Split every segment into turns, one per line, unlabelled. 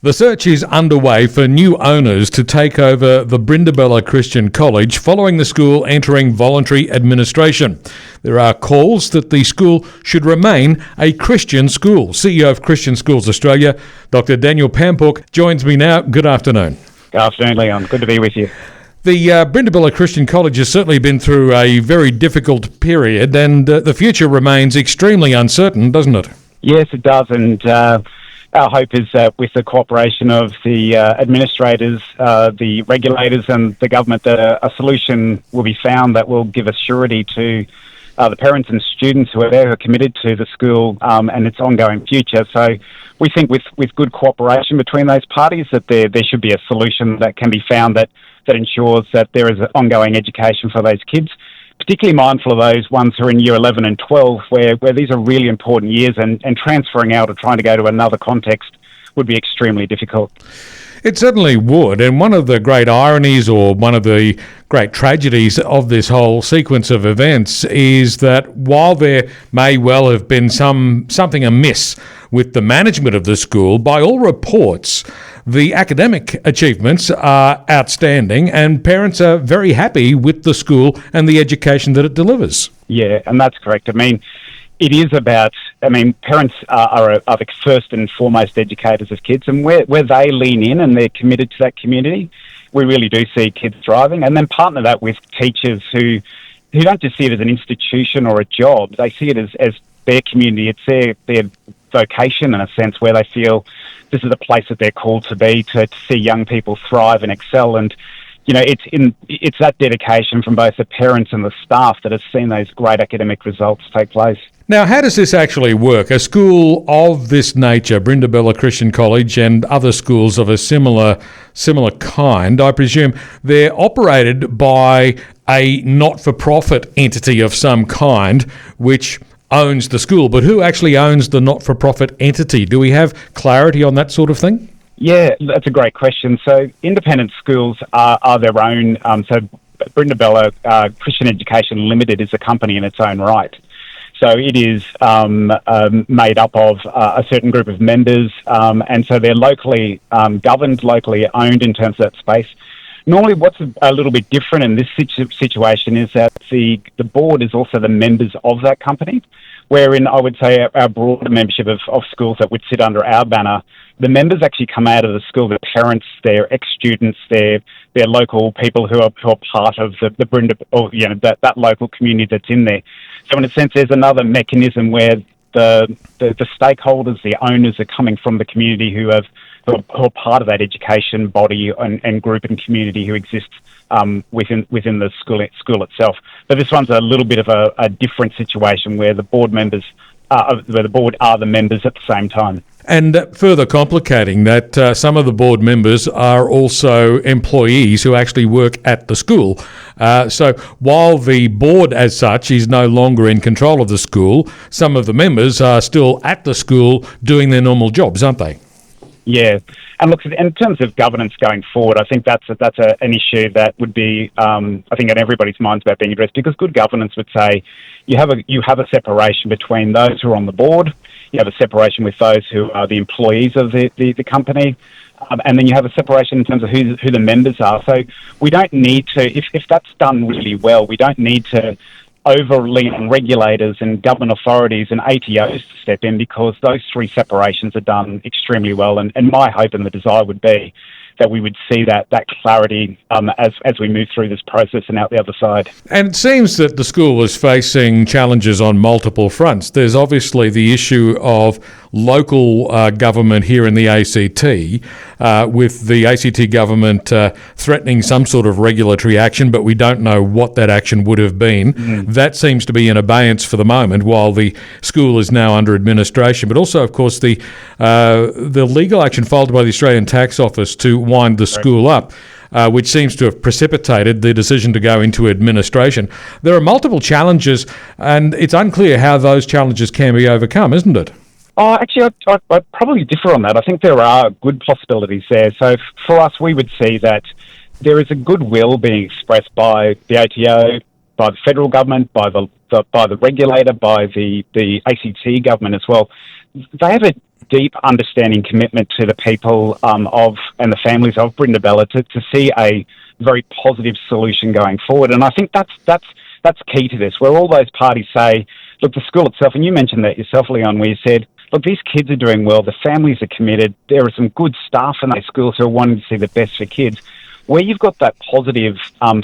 The search is underway for new owners to take over the Brindabella Christian College following the school entering voluntary administration. There are calls that the school should remain a Christian school. CEO of Christian Schools Australia, Dr. Daniel Pampuch, joins me now. Good afternoon.
Good afternoon, Leon. Good to be with you.
The Brindabella Christian College has certainly been through a very difficult period, and the future remains extremely uncertain, doesn't it?
Yes, it does, and our hope is that with the cooperation of the administrators, the regulators and the government, that a solution will be found that will give us surety to the parents and students who are there, who are committed to the school and its ongoing future. So we think with good cooperation between those parties that there should be a solution that can be found that ensures that there is an ongoing education for those kids, particularly mindful of those ones who are in year 11 and 12, where these are really important years, and transferring out or trying to go to another context would be extremely difficult.
It certainly would, and one of the great ironies or one of the great tragedies of this whole sequence of events is that while there may well have been something amiss with the management of the school, by all reports, the academic achievements are outstanding and parents are very happy with the school and the education that it delivers.
Yeah, and that's correct. It is about, parents are the first and foremost educators of kids, and where they lean in and they're committed to that community, we really do see kids thriving. And then partner that with teachers who don't just see it as an institution or a job, they see it as their community. It's their vocation, in a sense, where they feel this is a place that they're called to be, to see young people thrive and excel. And it's that dedication from both the parents and the staff that has seen those great academic results take place.
Now, how does this actually work? A school of this nature, Brindabella Christian College and other schools of a similar kind, I presume they're operated by a not-for-profit entity of some kind, which owns the school. But who actually owns the not-for-profit entity? Do we have clarity on that sort of thing?
Yeah, that's a great question. So independent schools are their own. So Brindabella Christian Education Limited is a company in its own right. So it is made up of a certain group of members, and so they're locally governed, locally owned in terms of that space. Normally, what's a little bit different in this situation is that the board is also the members of that company, wherein I would say our broader membership of schools that would sit under our banner, the members actually come out of the school, the parents, their ex-students, their local people who are part of the Brinda, or that local community that's in there. So in a sense, there's another mechanism where the stakeholders, the owners, are coming from the community who are part of that education body and group and community who exists within the school itself. But this one's a little bit of a different situation where the board members, where the board are the members at the same time.
And further complicating that, some of the board members are also employees who actually work at the school. So while the board as such is no longer in control of the school, some of the members are still at the school doing their normal jobs, aren't they?
Yeah, and look, in terms of governance going forward, I think that's an issue that would be, I think, on everybody's minds about being addressed, because good governance would say you have a separation between those who are on the board, you have a separation with those who are the employees of the company, and then you have a separation in terms of who the members are. So we don't need to, if that's done really well, we don't need to overly on regulators and government authorities and ATOs to step in, because those three separations are done extremely well. And my hope and the desire would be that we would see that clarity as we move through this process and out the other side.
And it seems that the school is facing challenges on multiple fronts. There's obviously the issue of local government here in the ACT, with the ACT government threatening some sort of regulatory action, but we don't know what that action would have been. That seems to be in abeyance for the moment while the school is now under administration. But also, of course, the legal action filed by the Australian Tax Office to wind the school up, which seems to have precipitated the decision to go into administration. There are multiple challenges, and it's unclear how those challenges can be overcome, isn't it?
Oh, actually, I'd probably differ on that. I think there are good possibilities there. So for us, we would see that there is a goodwill being expressed by the ATO, by the federal government, by the regulator, by the ACT government as well. They have deep understanding commitment to the people and the families of Brindabella to see a very positive solution going forward. And I think that's key to this, where all those parties say, look, the school itself, and you mentioned that yourself, Leon, where you said, look, these kids are doing well, the families are committed, there are some good staff in those schools who are wanting to see the best for kids. Where you've got that positive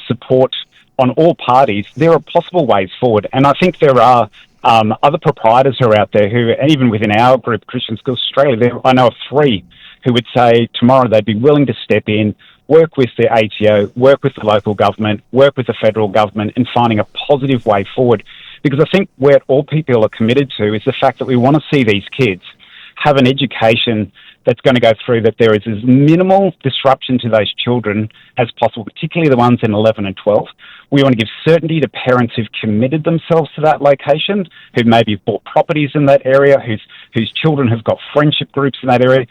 support on all parties, there are possible ways forward. And I think there are other proprietors who are out there who, even within our group, Christian Schools Australia, I know of 3 who would say tomorrow they'd be willing to step in, work with the ATO, work with the local government, work with the federal government in finding a positive way forward. Because I think where all people are committed to is the fact that we want to see these kids have an education that's going to go through that there is as minimal disruption to those children as possible, particularly the ones in 11 and 12. We want to give certainty to parents who've committed themselves to that location, who maybe have bought properties in that area, whose children have got friendship groups in that area.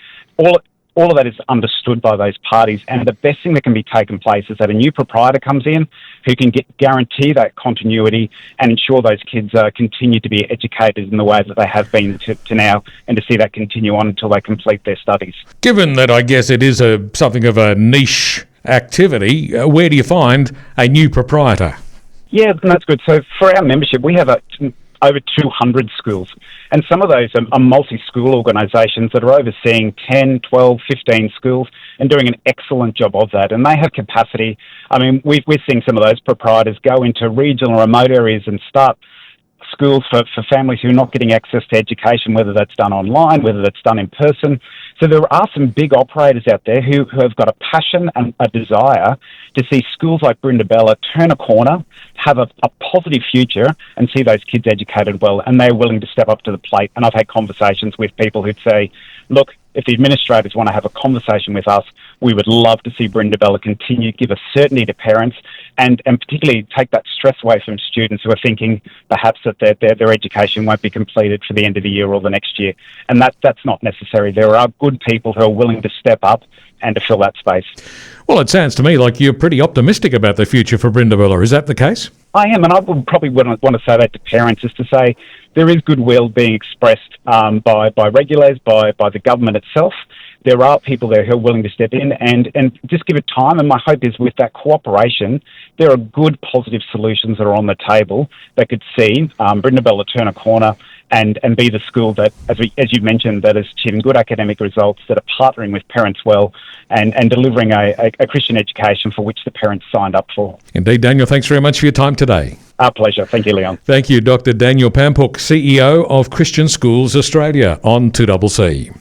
All of that is understood by those parties, and the best thing that can be taken place is that a new proprietor comes in who can guarantee that continuity and ensure those kids continue to be educated in the way that they have been to now, and to see that continue on until they complete their studies. Given
that I guess it is something of a niche activity, where do you find a new proprietor?
Yeah, that's good. So for our membership, we have over 200 schools. And some of those are multi-school organisations that are overseeing 10, 12, 15 schools and doing an excellent job of that. And they have capacity. I mean, we're seeing some of those proprietors go into regional or remote areas and start schools for families who are not getting access to education, whether that's done online, whether that's done in person. So there are some big operators out there who have got a passion and a desire to see schools like Brindabella turn a corner, have a positive future, and see those kids educated well, and they're willing to step up to the plate. And I've had conversations with people who'd say, look, if the administrators want to have a conversation with us, we would love to see Brindabella continue, give a certainty to parents, and particularly take that stress away from students who are thinking perhaps that their education won't be completed for the end of the year or the next year. And that's not necessary. There are good people who are willing to step up and to fill that space.
Well, it sounds to me like you're pretty optimistic about the future for Brindabella. Is that the case?
I am, and I would probably want to say that to parents, is to say there is goodwill being expressed by regulators, by the government itself. There are people there who are willing to step in and just give it time. And my hope is with that cooperation, there are good, positive solutions that are on the table that could see Brindabella turn a corner and be the school that, as you mentioned, that is achieving good academic results, that are partnering with parents well and delivering a Christian education for which the parents signed up for.
Indeed, Daniel, thanks very much for your time today.
Our pleasure. Thank you, Leon.
Thank you, Dr. Daniel Pampuch, CEO of Christian Schools Australia on 2CC.